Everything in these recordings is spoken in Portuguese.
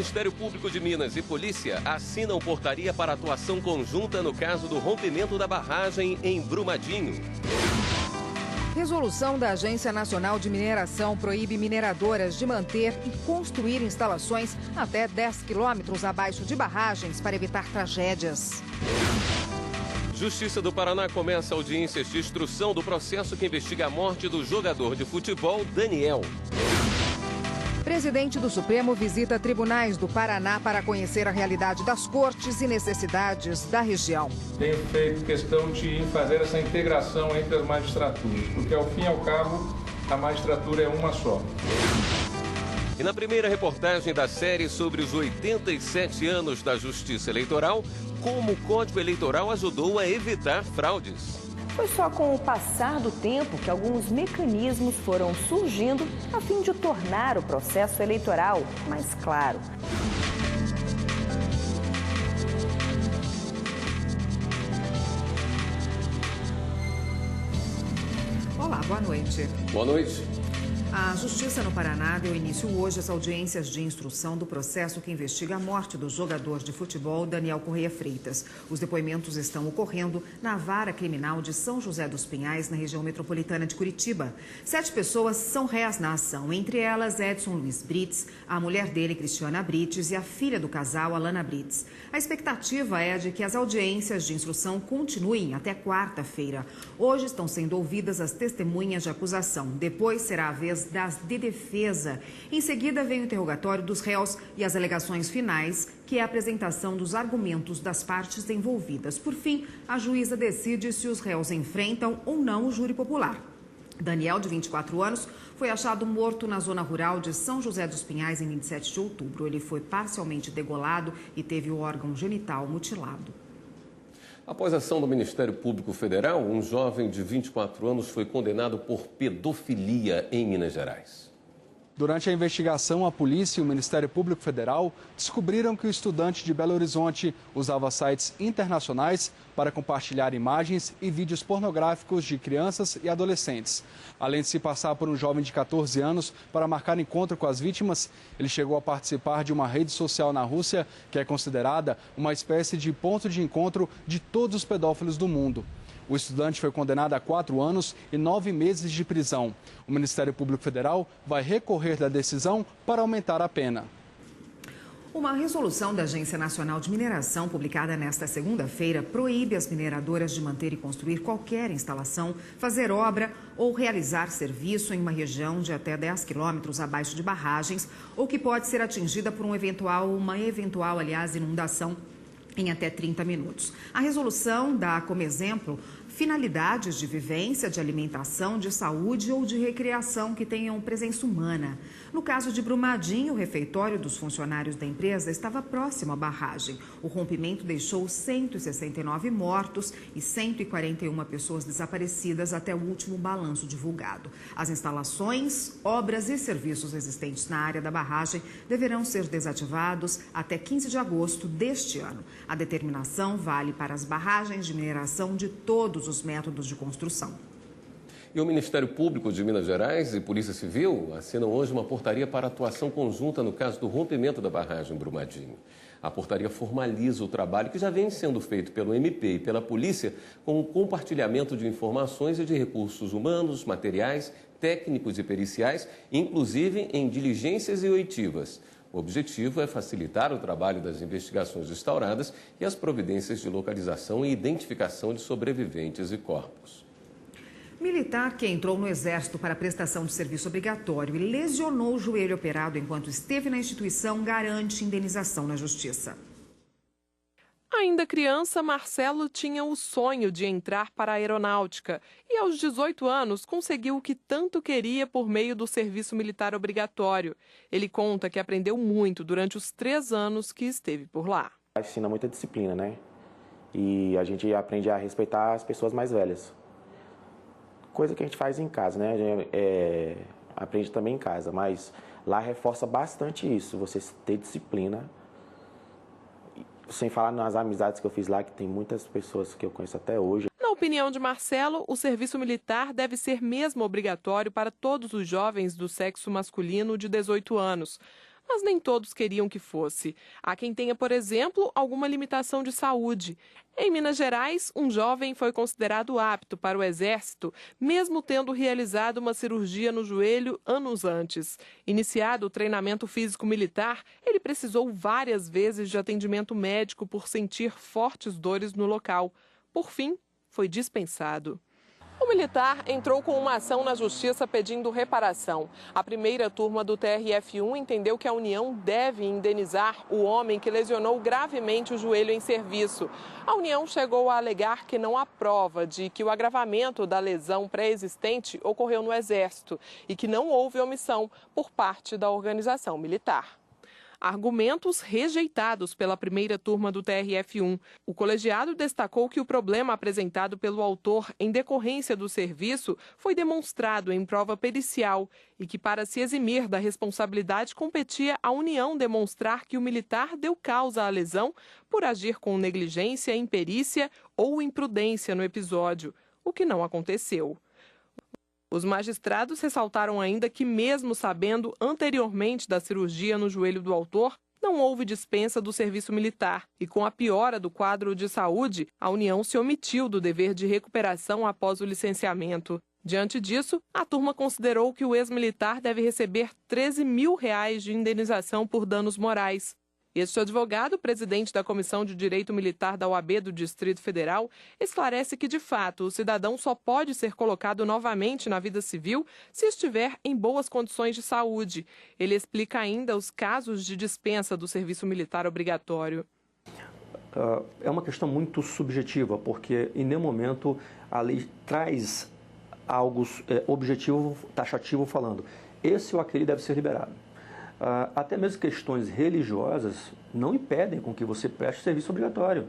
Ministério Público de Minas e Polícia assinam portaria para atuação conjunta no caso do rompimento da barragem em Brumadinho. Resolução da Agência Nacional de Mineração proíbe mineradoras de manter e construir instalações até 10 quilômetros abaixo de barragens para evitar tragédias. Justiça do Paraná começa audiências de instrução do processo que investiga a morte do jogador de futebol Daniel. Presidente do Supremo visita tribunais do Paraná para conhecer a realidade das cortes e necessidades da região. Tenho feito questão de fazer essa integração entre as magistraturas, porque ao fim e ao cabo a magistratura é uma só. E na primeira reportagem da série sobre os 87 anos da Justiça Eleitoral, como o Código Eleitoral ajudou a evitar fraudes. Foi só com o passar do tempo que alguns mecanismos foram surgindo a fim de tornar o processo eleitoral mais claro. Olá, boa noite. Boa noite. A Justiça no Paraná deu início hoje às audiências de instrução do processo que investiga a morte do jogador de futebol Daniel Correia Freitas. Os depoimentos estão ocorrendo na Vara Criminal de São José dos Pinhais, na região metropolitana de Curitiba. 7 pessoas são réis na ação, entre elas Edson Luiz Brites, a mulher dele, Cristiana Brites, e a filha do casal, Alana Brites. A expectativa é de que as audiências de instrução continuem até quarta-feira. Hoje estão sendo ouvidas as testemunhas de acusação. Depois será a vez das de defesa. Em seguida, vem o interrogatório dos réus e as alegações finais, que é a apresentação dos argumentos das partes envolvidas. Por fim, a juíza decide se os réus enfrentam ou não o júri popular. Daniel, de 24 anos, foi achado morto na zona rural de São José dos Pinhais em 27 de outubro. Ele foi parcialmente degolado e teve o órgão genital mutilado. Após a ação do Ministério Público Federal, um jovem de 24 anos foi condenado por pedofilia em Minas Gerais. Durante a investigação, a polícia e o Ministério Público Federal descobriram que o estudante de Belo Horizonte usava sites internacionais para compartilhar imagens e vídeos pornográficos de crianças e adolescentes. Além de se passar por um jovem de 14 anos para marcar encontro com as vítimas, ele chegou a participar de uma rede social na Rússia que é considerada uma espécie de ponto de encontro de todos os pedófilos do mundo. O estudante foi condenado a 4 anos e 9 meses de prisão. O Ministério Público Federal vai recorrer da decisão para aumentar a pena. Uma resolução da Agência Nacional de Mineração, publicada nesta segunda-feira, proíbe as mineradoras de manter e construir qualquer instalação, fazer obra ou realizar serviço em uma região de até 10 quilômetros abaixo de barragens ou que pode ser atingida por uma eventual inundação em até 30 minutos. A resolução dá como exemplo finalidades de vivência, de alimentação, de saúde ou de recreação que tenham presença humana. No caso de Brumadinho, o refeitório dos funcionários da empresa estava próximo à barragem. O rompimento deixou 169 mortos e 141 pessoas desaparecidas até o último balanço divulgado. As instalações, obras e serviços existentes na área da barragem deverão ser desativados até 15 de agosto deste ano. A determinação vale para as barragens de mineração de todos os métodos de construção. E o Ministério Público de Minas Gerais e Polícia Civil assinam hoje uma portaria para atuação conjunta no caso do rompimento da barragem Brumadinho. A portaria formaliza o trabalho que já vem sendo feito pelo MP e pela Polícia com o compartilhamento de informações e de recursos humanos, materiais, técnicos e periciais, inclusive em diligências e oitivas. O objetivo é facilitar o trabalho das investigações instauradas e as providências de localização e identificação de sobreviventes e corpos. Militar que entrou no Exército para prestação de serviço obrigatório e lesionou o joelho operado enquanto esteve na instituição garante indenização na Justiça. Ainda criança, Marcelo tinha o sonho de entrar para a aeronáutica e, aos 18 anos, conseguiu o que tanto queria por meio do serviço militar obrigatório. Ele conta que aprendeu muito durante os 3 anos que esteve por lá. Ensina muita disciplina, né? E a gente aprende a respeitar as pessoas mais velhas. Coisa que a gente faz em casa, né? A gente, aprende também em casa, mas lá reforça bastante isso, você ter disciplina. Sem falar nas amizades que eu fiz lá, que tem muitas pessoas que eu conheço até hoje. Na opinião de Marcelo, o serviço militar deve ser mesmo obrigatório para todos os jovens do sexo masculino de 18 anos. mas nem todos queriam que fosse. Há quem tenha, por exemplo, alguma limitação de saúde. Em Minas Gerais, um jovem foi considerado apto para o Exército, mesmo tendo realizado uma cirurgia no joelho anos antes. Iniciado o treinamento físico-militar, ele precisou várias vezes de atendimento médico por sentir fortes dores no local. Por fim, foi dispensado. O militar entrou com uma ação na Justiça pedindo reparação. A primeira turma do TRF1 entendeu que a União deve indenizar o homem que lesionou gravemente o joelho em serviço. A União chegou a alegar que não há prova de que o agravamento da lesão pré-existente ocorreu no Exército e que não houve omissão por parte da organização militar. Argumentos rejeitados pela primeira turma do TRF1. O colegiado destacou que o problema apresentado pelo autor em decorrência do serviço foi demonstrado em prova pericial e que, para se eximir da responsabilidade, competia à União demonstrar que o militar deu causa à lesão por agir com negligência, imperícia ou imprudência no episódio, o que não aconteceu. Os magistrados ressaltaram ainda que, mesmo sabendo anteriormente da cirurgia no joelho do autor, não houve dispensa do serviço militar e, com a piora do quadro de saúde, a União se omitiu do dever de recuperação após o licenciamento. Diante disso, a turma considerou que o ex-militar deve receber R$ 13 mil de indenização por danos morais. Este advogado, presidente da Comissão de Direito Militar da OAB do Distrito Federal, esclarece que, de fato, o cidadão só pode ser colocado novamente na vida civil se estiver em boas condições de saúde. Ele explica ainda os casos de dispensa do serviço militar obrigatório. É uma questão muito subjetiva, porque em nenhum momento a lei traz algo objetivo, taxativo, falando esse ou aquele deve ser liberado. Até mesmo questões religiosas não impedem com que você preste serviço obrigatório.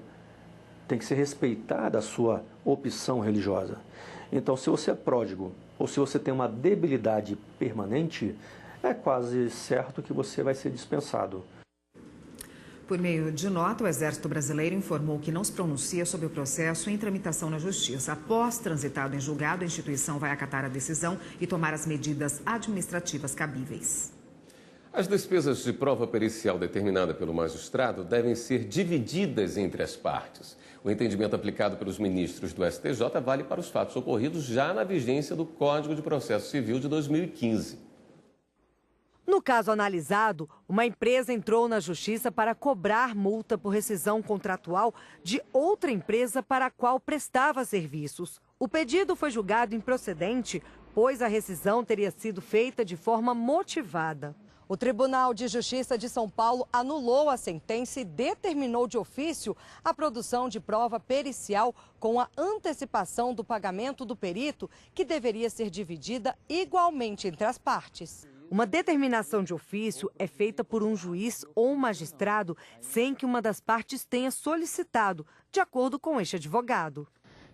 Tem que ser respeitada a sua opção religiosa. Então, se você é pródigo ou se você tem uma debilidade permanente, é quase certo que você vai ser dispensado. Por meio de nota, o Exército Brasileiro informou que não se pronuncia sobre o processo em tramitação na Justiça. Após transitado em julgado, a instituição vai acatar a decisão e tomar as medidas administrativas cabíveis. As despesas de prova pericial determinada pelo magistrado devem ser divididas entre as partes. O entendimento aplicado pelos ministros do STJ vale para os fatos ocorridos já na vigência do Código de Processo Civil de 2015. No caso analisado, uma empresa entrou na Justiça para cobrar multa por rescisão contratual de outra empresa para a qual prestava serviços. O pedido foi julgado improcedente, pois a rescisão teria sido feita de forma motivada. O Tribunal de Justiça de São Paulo anulou a sentença e determinou de ofício a produção de prova pericial com a antecipação do pagamento do perito, que deveria ser dividida igualmente entre as partes. Uma determinação de ofício é feita por um juiz ou um magistrado sem que uma das partes tenha solicitado, de acordo com este advogado.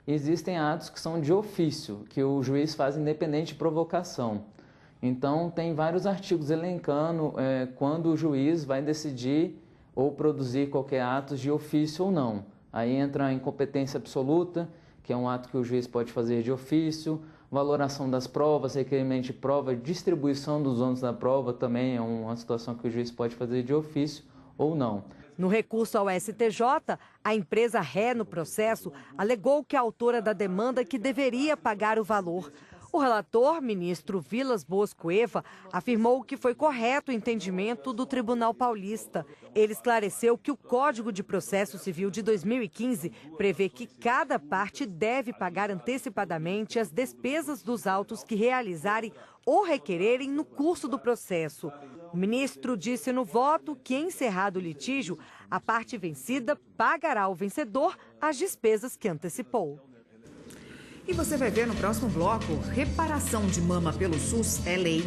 Existem atos que são de ofício, que o juiz faz independente de provocação. Então, tem vários artigos elencando quando o juiz vai decidir ou produzir qualquer ato de ofício ou não. Aí entra a incompetência absoluta, que é um ato que o juiz pode fazer de ofício, valoração das provas, requerimento de prova, distribuição dos ônus da prova também é uma situação que o juiz pode fazer de ofício ou não. No recurso ao STJ, a empresa ré no processo alegou que a autora da demanda que deveria pagar o valor. O relator, ministro Vilas Boas Cueva, afirmou que foi correto o entendimento do Tribunal Paulista. Ele esclareceu que o Código de Processo Civil de 2015 prevê que cada parte deve pagar antecipadamente as despesas dos autos que realizarem ou requererem no curso do processo. O ministro disse no voto que, encerrado o litígio, a parte vencida pagará ao vencedor as despesas que antecipou. E você vai ver no próximo bloco, reparação de mama pelo SUS é lei.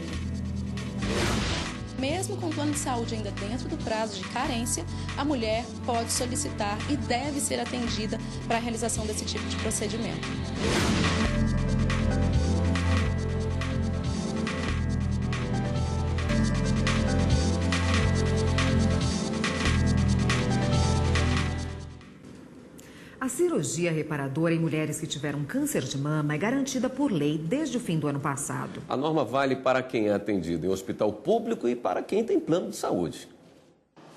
Mesmo com o plano de saúde ainda dentro do prazo de carência, a mulher pode solicitar e deve ser atendida para a realização desse tipo de procedimento. A cirurgia reparadora em mulheres que tiveram câncer de mama é garantida por lei desde o fim do ano passado. A norma vale para quem é atendido em hospital público e para quem tem plano de saúde.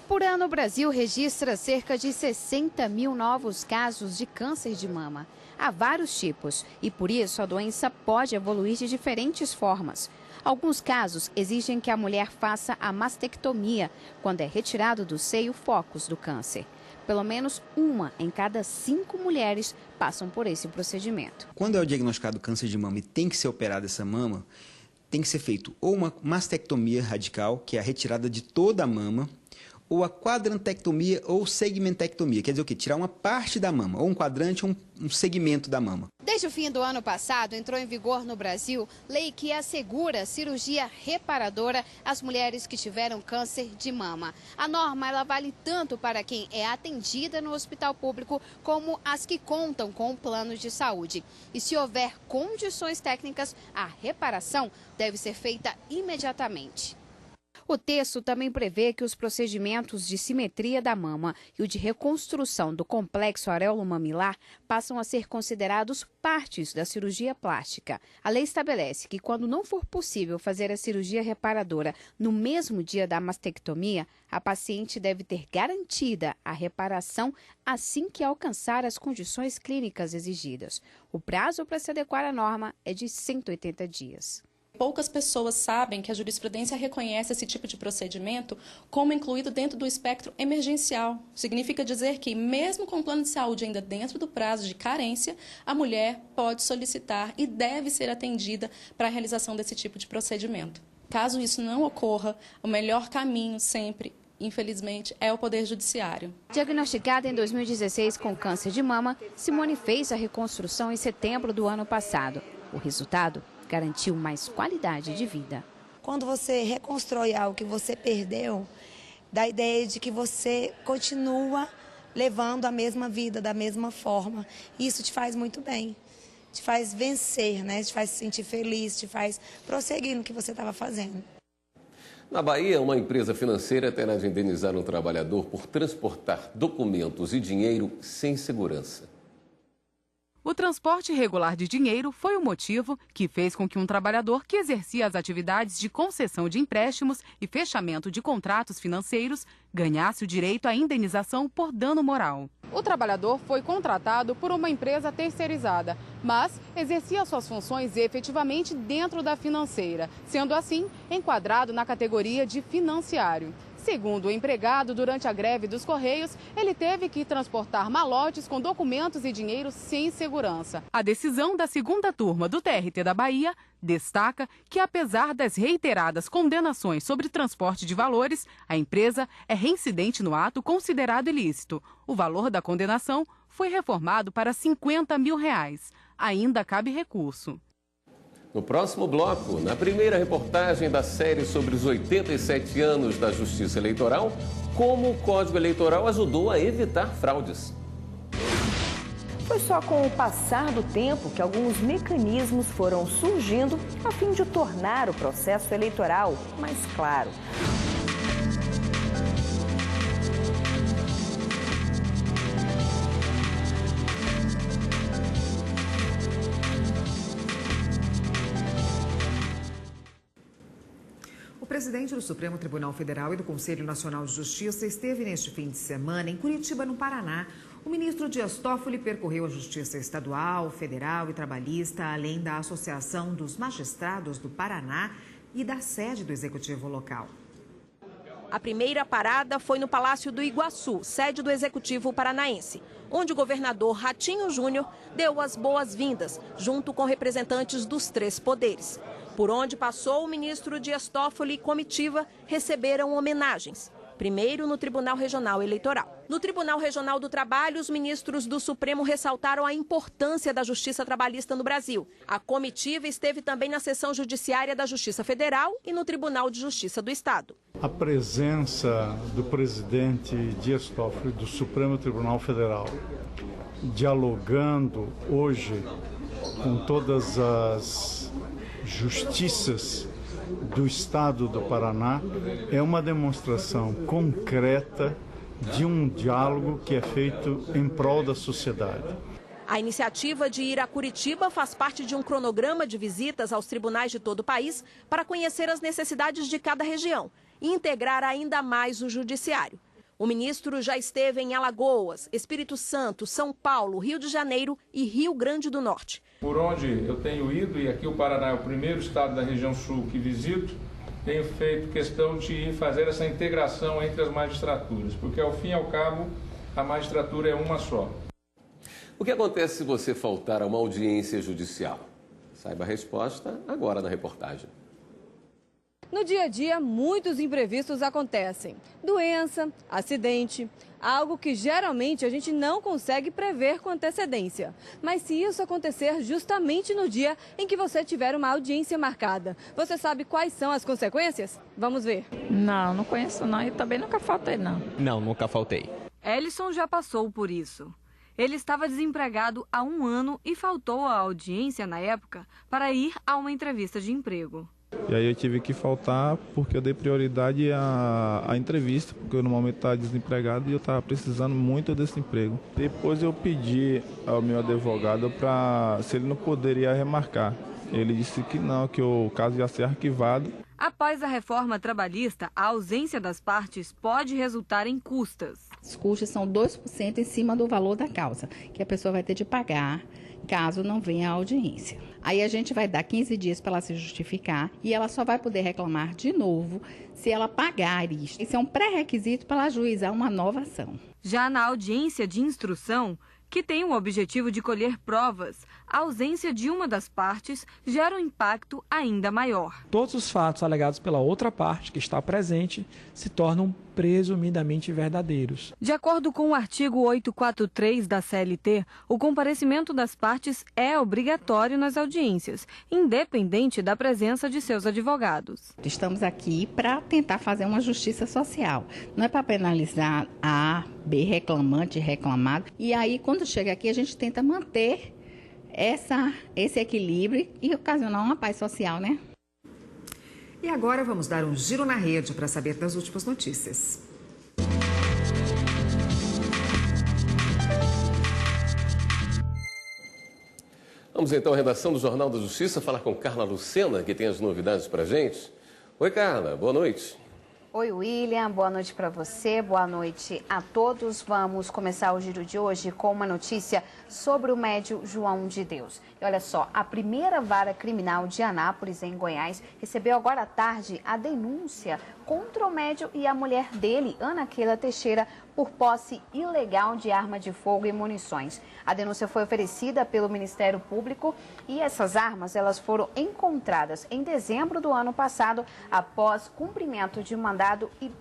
Por ano, o Brasil registra cerca de 60 mil novos casos de câncer de mama. Há vários tipos e, por isso, a doença pode evoluir de diferentes formas. Alguns casos exigem que a mulher faça a mastectomia, quando é retirado do seio focos do câncer. Pelo menos 1 em cada 5 mulheres passam por esse procedimento. Quando é diagnosticado câncer de mama e tem que ser operada essa mama, tem que ser feito ou uma mastectomia radical, que é a retirada de toda a mama, ou a quadrantectomia ou segmentectomia, quer dizer o quê? Tirar uma parte da mama, ou um quadrante ou um segmento da mama. Desde o fim do ano passado, entrou em vigor no Brasil lei que assegura a cirurgia reparadora às mulheres que tiveram câncer de mama. A norma ela vale tanto para quem é atendida no hospital público como as que contam com o plano de saúde. E se houver condições técnicas, a reparação deve ser feita imediatamente. O texto também prevê que os procedimentos de simetria da mama e o de reconstrução do complexo areolo-mamilar passam a ser considerados partes da cirurgia plástica. A lei estabelece que, quando não for possível fazer a cirurgia reparadora no mesmo dia da mastectomia, a paciente deve ter garantida a reparação assim que alcançar as condições clínicas exigidas. O prazo para se adequar à norma é de 180 dias. Poucas pessoas sabem que a jurisprudência reconhece esse tipo de procedimento como incluído dentro do espectro emergencial. Significa dizer que, mesmo com o plano de saúde ainda dentro do prazo de carência, a mulher pode solicitar e deve ser atendida para a realização desse tipo de procedimento. Caso isso não ocorra, o melhor caminho sempre, infelizmente, é o Poder Judiciário. Diagnosticada em 2016 com câncer de mama, Simone fez a reconstrução em setembro do ano passado. O resultado garantiu mais qualidade de vida. Quando você reconstrói algo que você perdeu, dá a ideia de que você continua levando a mesma vida, da mesma forma. Isso te faz muito bem, te faz vencer, né? Te faz se sentir feliz, te faz prosseguir no que você estava fazendo. Na Bahia, uma empresa financeira terá de indenizar um trabalhador por transportar documentos e dinheiro sem segurança. O transporte irregular de dinheiro foi o motivo que fez com que um trabalhador que exercia as atividades de concessão de empréstimos e fechamento de contratos financeiros ganhasse o direito à indenização por dano moral. O trabalhador foi contratado por uma empresa terceirizada, mas exercia suas funções efetivamente dentro da financeira, sendo assim enquadrado na categoria de financiário. Segundo o empregado, durante a greve dos Correios, ele teve que transportar malotes com documentos e dinheiro sem segurança. A decisão da segunda turma do TRT da Bahia destaca que, apesar das reiteradas condenações sobre transporte de valores, a empresa é reincidente no ato considerado ilícito. O valor da condenação foi reformado para R$ 50 mil. Ainda cabe recurso. No próximo bloco, na primeira reportagem da série sobre os 87 anos da Justiça Eleitoral, como o Código Eleitoral ajudou a evitar fraudes. Foi só com o passar do tempo que alguns mecanismos foram surgindo a fim de tornar o processo eleitoral mais claro. O presidente do Supremo Tribunal Federal e do Conselho Nacional de Justiça esteve neste fim de semana em Curitiba, no Paraná. O ministro Dias Toffoli percorreu a Justiça Estadual, Federal e Trabalhista, além da Associação dos Magistrados do Paraná e da sede do Executivo local. A primeira parada foi no Palácio do Iguaçu, sede do Executivo paranaense, onde o governador Ratinho Júnior deu as boas-vindas, junto com representantes dos 3 poderes. Por onde passou, o ministro Dias Toffoli e comitiva receberam homenagens. Primeiro, no Tribunal Regional Eleitoral. No Tribunal Regional do Trabalho, os ministros do Supremo ressaltaram a importância da justiça trabalhista no Brasil. A comitiva esteve também na seção judiciária da Justiça Federal e no Tribunal de Justiça do Estado. A presença do presidente Dias Toffoli do Supremo Tribunal Federal, dialogando hoje com todas as justiças do Estado do Paraná, é uma demonstração concreta de um diálogo que é feito em prol da sociedade. A iniciativa de ir a Curitiba faz parte de um cronograma de visitas aos tribunais de todo o país para conhecer as necessidades de cada região e integrar ainda mais o judiciário. O ministro já esteve em Alagoas, Espírito Santo, São Paulo, Rio de Janeiro e Rio Grande do Norte. Por onde eu tenho ido, e aqui o Paraná é o primeiro estado da região sul que visito, tenho feito questão de fazer essa integração entre as magistraturas, porque ao fim e ao cabo a magistratura é uma só. O que acontece se você faltar a uma audiência judicial? Saiba a resposta agora na reportagem. No dia a dia, muitos imprevistos acontecem. Doença, acidente, algo que geralmente a gente não consegue prever com antecedência. Mas se isso acontecer justamente no dia em que você tiver uma audiência marcada, você sabe quais são as consequências? Vamos ver. Não conheço não e também nunca faltei não. Não, nunca faltei. Ellison já passou por isso. Ele estava desempregado há 1 ano e faltou à audiência na época para ir a uma entrevista de emprego. E aí eu tive que faltar porque eu dei prioridade à entrevista, porque eu no momento estava desempregado e eu estava precisando muito desse emprego. Depois eu pedi ao meu advogado se ele não poderia remarcar. Ele disse que não, que o caso ia ser arquivado. Após a reforma trabalhista, a ausência das partes pode resultar em custas. Os custos são 2% em cima do valor da causa, que a pessoa vai ter de pagar caso não venha à audiência. Aí a gente vai dar 15 dias para ela se justificar e ela só vai poder reclamar de novo se ela pagar isso. Isso é um pré-requisito para ela ajuizar uma nova ação. Já na audiência de instrução, que tem o objetivo de colher provas, a ausência de uma das partes gera um impacto ainda maior. Todos os fatos alegados pela outra parte que está presente se tornam presumidamente verdadeiros. De acordo com o artigo 843 da CLT, o comparecimento das partes é obrigatório nas audiências, independente da presença de seus advogados. Estamos aqui para tentar fazer uma justiça social. Não é para penalizar A, B, reclamante e reclamado. E aí, quando chega aqui, a gente tenta manter esse equilíbrio e ocasionar uma paz social, né? E agora vamos dar um giro na rede para saber das últimas notícias. Vamos então à redação do Jornal da Justiça falar com Carla Lucena, que tem as novidades para a gente. Oi, Carla, boa noite. Oi, William, boa noite para você, boa noite a todos. Vamos começar o giro de hoje com uma notícia sobre o médio João de Deus. E olha só, a primeira vara criminal de Anápolis, em Goiás, recebeu agora à tarde a denúncia contra o médio e a mulher dele, Ana Keila Teixeira, por posse ilegal de arma de fogo e munições. A denúncia foi oferecida pelo Ministério Público e essas armas elas foram encontradas em dezembro do ano passado, após cumprimento de mandado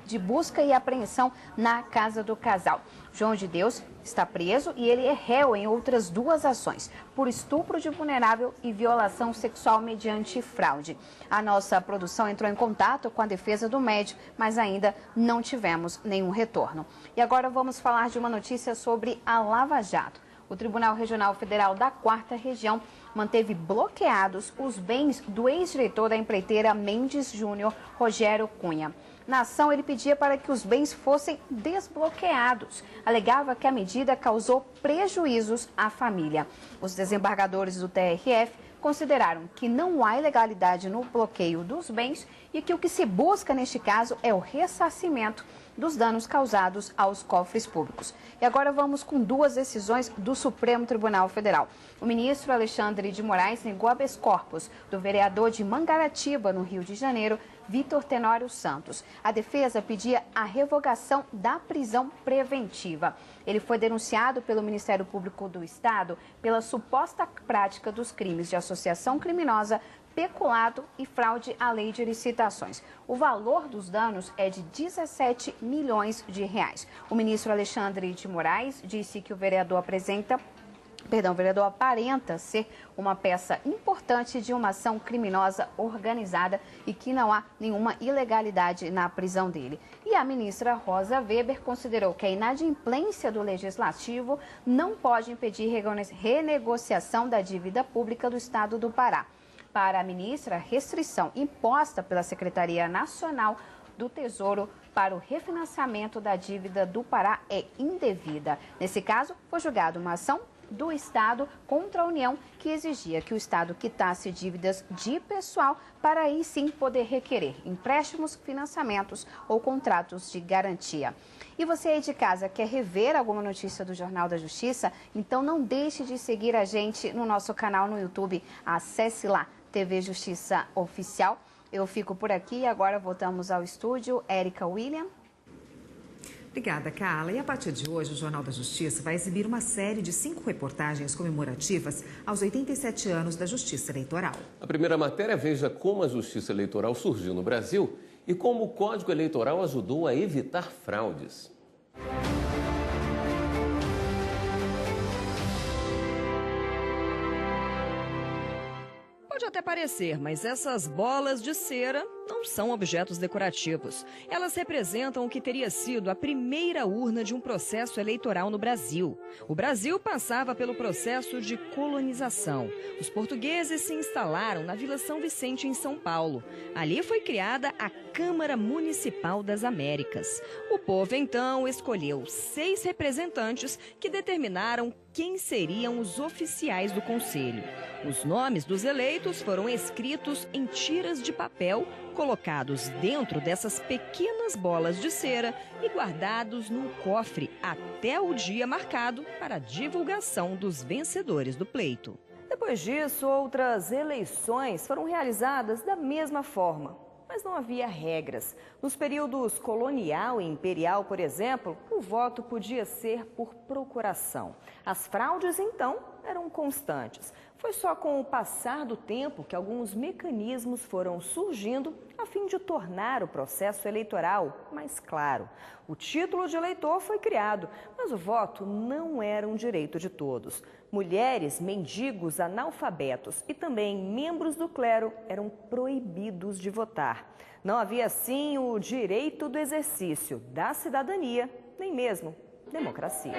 de busca e apreensão na casa do casal. João de Deus está preso e ele é réu em outras 2 ações, por estupro de vulnerável e violação sexual mediante fraude. A nossa produção entrou em contato com a defesa do médio, mas ainda não tivemos nenhum retorno. E agora vamos falar de uma notícia sobre a Lava Jato. O Tribunal Regional Federal da 4ª Região manteve bloqueados os bens do ex-diretor da empreiteira Mendes Júnior, Rogério Cunha. Na ação, ele pedia para que os bens fossem desbloqueados. Alegava que a medida causou prejuízos à família. Os desembargadores do TRF consideraram que não há ilegalidade no bloqueio dos bens e que o que se busca neste caso é o ressarcimento dos danos causados aos cofres públicos. E agora vamos com 2 decisões do Supremo Tribunal Federal. O ministro Alexandre de Moraes negou habeas corpus do vereador de Mangaratiba, no Rio de Janeiro, Vitor Tenório Santos. A defesa pedia a revogação da prisão preventiva. Ele foi denunciado pelo Ministério Público do Estado pela suposta prática dos crimes de associação criminosa, peculado e fraude à lei de licitações. O valor dos danos é de 17 milhões de reais. O ministro Alexandre de Moraes disse que o vereador aparenta ser uma peça importante de uma ação criminosa organizada e que não há nenhuma ilegalidade na prisão dele. E a ministra Rosa Weber considerou que a inadimplência do Legislativo não pode impedir renegociação da dívida pública do Estado do Pará. Para a ministra, a restrição imposta pela Secretaria Nacional do Tesouro para o refinanciamento da dívida do Pará é indevida. Nesse caso, foi julgada uma ação do Estado contra a União, que exigia que o Estado quitasse dívidas de pessoal para aí sim poder requerer empréstimos, financiamentos ou contratos de garantia. E você aí de casa quer rever alguma notícia do Jornal da Justiça? Então não deixe de seguir a gente no nosso canal no YouTube. Acesse lá, TV Justiça Oficial. Eu fico por aqui e agora voltamos ao estúdio. Érica William. Obrigada, Carla. E a partir de hoje, o Jornal da Justiça vai exibir uma série de 5 reportagens comemorativas aos 87 anos da Justiça Eleitoral. A primeira matéria veja como a Justiça Eleitoral surgiu no Brasil e como o Código Eleitoral ajudou a evitar fraudes. Pode até parecer, mas essas bolas de cera não são objetos decorativos. Elas representam o que teria sido a primeira urna de um processo eleitoral no Brasil. O Brasil passava pelo processo de colonização. Os portugueses se instalaram na Vila São Vicente, em São Paulo. Ali foi criada a Câmara Municipal das Américas. O povo, então, escolheu 6 representantes que determinaram quem seriam os oficiais do Conselho. Os nomes dos eleitos foram escritos em tiras de papel, colocados dentro dessas pequenas bolas de cera e guardados num cofre até o dia marcado para a divulgação dos vencedores do pleito. Depois disso, outras eleições foram realizadas da mesma forma, mas não havia regras. Nos períodos colonial e imperial, por exemplo, o voto podia ser por procuração. As fraudes, então, eram constantes. Foi só com o passar do tempo que alguns mecanismos foram surgindo a fim de tornar o processo eleitoral mais claro. O título de eleitor foi criado, mas o voto não era um direito de todos. Mulheres, mendigos, analfabetos e também membros do clero eram proibidos de votar. Não havia, assim, o direito do exercício da cidadania, nem mesmo democracia.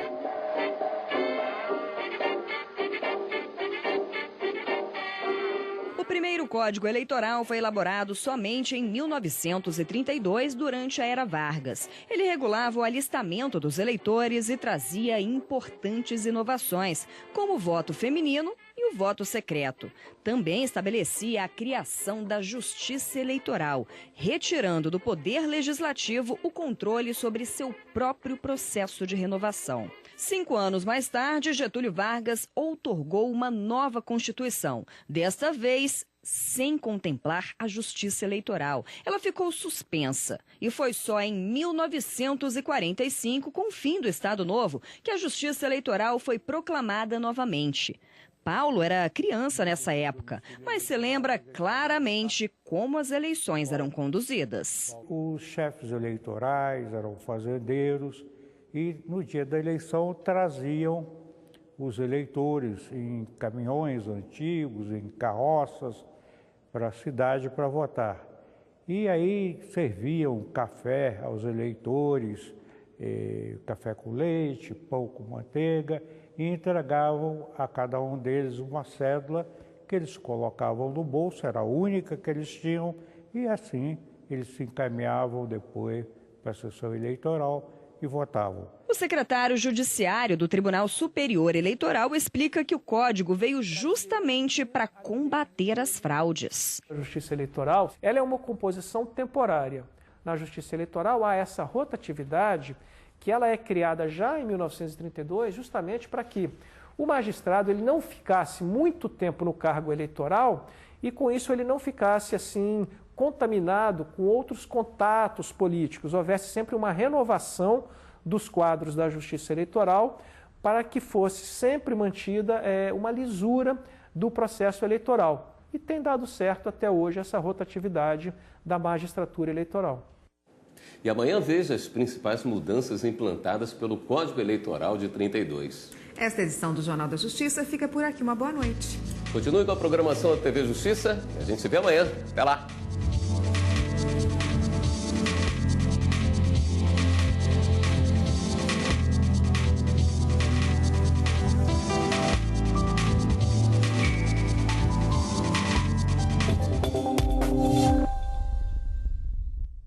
O primeiro Código Eleitoral foi elaborado somente em 1932, durante a Era Vargas. Ele regulava o alistamento dos eleitores e trazia importantes inovações, como o voto feminino e o voto secreto. Também estabelecia a criação da Justiça Eleitoral, retirando do Poder Legislativo o controle sobre seu próprio processo de renovação. 5 anos mais tarde, Getúlio Vargas outorgou uma nova Constituição, desta vez sem contemplar a Justiça Eleitoral. Ela ficou suspensa e foi só em 1945, com o fim do Estado Novo, que a Justiça Eleitoral foi proclamada novamente. Paulo era criança nessa época, mas se lembra claramente como as eleições eram conduzidas. Os chefes eleitorais eram fazendeiros e no dia da eleição traziam os eleitores em caminhões antigos, em carroças, para a cidade para votar. E aí serviam café aos eleitores, café com leite, pão com manteiga, e entregavam a cada um deles uma cédula que eles colocavam no bolso, era a única que eles tinham, e assim eles se encaminhavam depois para a sessão eleitoral e votavam. O secretário judiciário do Tribunal Superior Eleitoral explica que o código veio justamente para combater as fraudes. A Justiça Eleitoral, ela é uma composição temporária. Na Justiça Eleitoral há essa rotatividade que ela é criada já em 1932 justamente para que o magistrado ele não ficasse muito tempo no cargo eleitoral e com isso ele não ficasse assim contaminado com outros contatos políticos. Houvesse sempre uma renovação dos quadros da Justiça Eleitoral para que fosse sempre mantida uma lisura do processo eleitoral. E tem dado certo até hoje essa rotatividade da magistratura eleitoral. E amanhã veja as principais mudanças implantadas pelo Código Eleitoral de 32. Esta edição do Jornal da Justiça fica por aqui. Uma boa noite. Continue com a programação da TV Justiça e a gente se vê amanhã. Até lá!